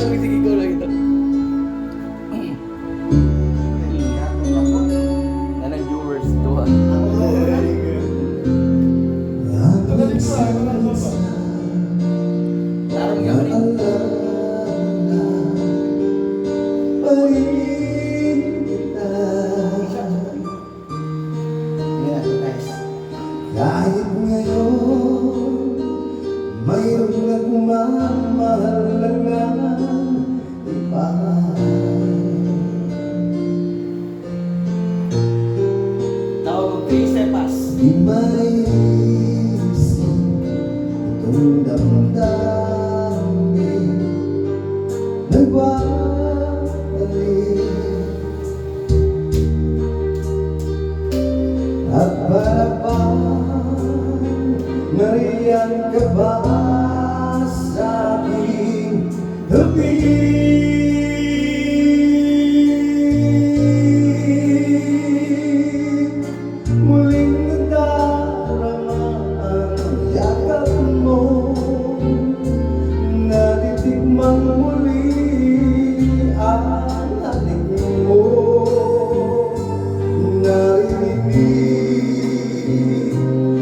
sige, ikaw lang ito. Yan ang viewers to. Larong gawin. Kahit ngayon mayroong nagmamahal na nga iba. Tawag ko 3 sepas. Di maisip itong damdamin nagbabalik. At para bang nariyan ka ba sa aking tabi? Muling nadarama ang yakap mo, natitikmang muli ang halik mo.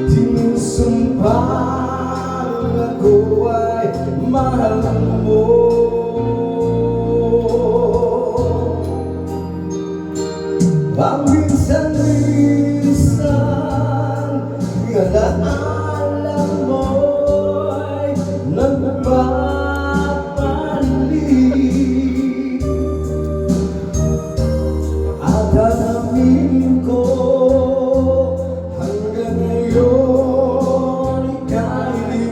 Sinusumpang ako ay mahal mo. Ang minsan-minsan alaala mo'y nagbabalik. At alamin ko hanggang ngayon ika'y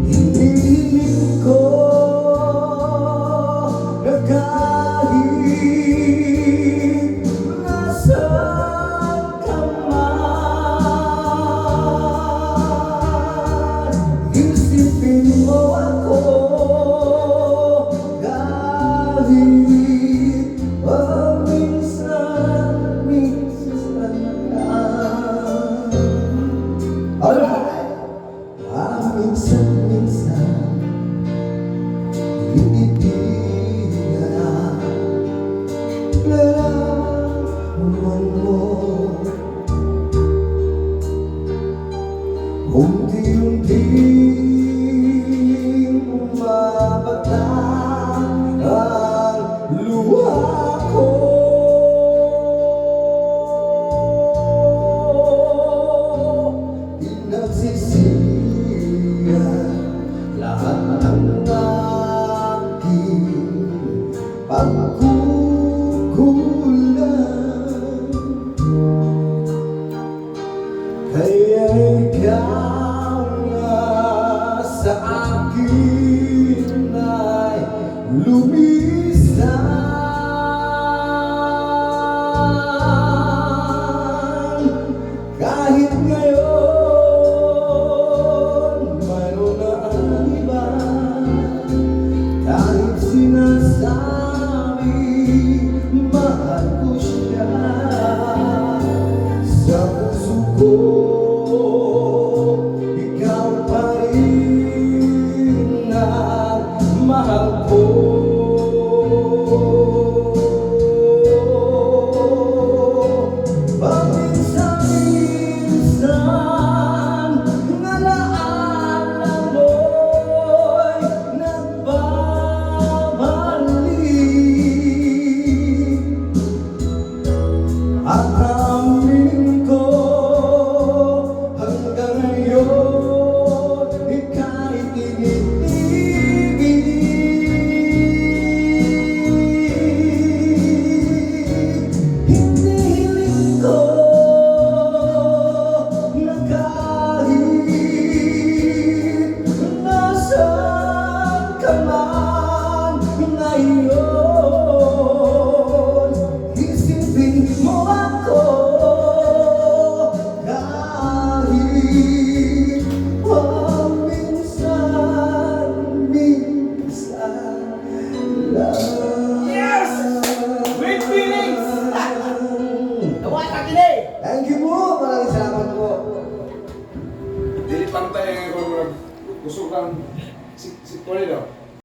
hinihiling ko na kahit nasaan ka man, isipin mo ako kahit paminsan-minsan lang. Alright! Paminsan-minsan ibibigyan nararamdaman mo. Unti-unting bumabagta ang luha ko. Pinagsisihan lahat ng aking pagkukulang. Kaya ikaw nga sa akin ay lumisan. Kahit ngayon mayroon na ang iba, kahit sinasabi mahal ko siya, sa puso ko ikaw pa rin ang mahal ko. Paminsan-minsan alaala mo'y nagbabalik. At amin ko hanggang ngayon ika'y tinitibig. Hinihiling ko na kahit nasaan ka man ngayon, isipin mo ako kahit paminsan-minsan lang. Yes! Great feelings! Nawata kini! Thank you po! Maraming salamat po. Gusto kang si Toledo.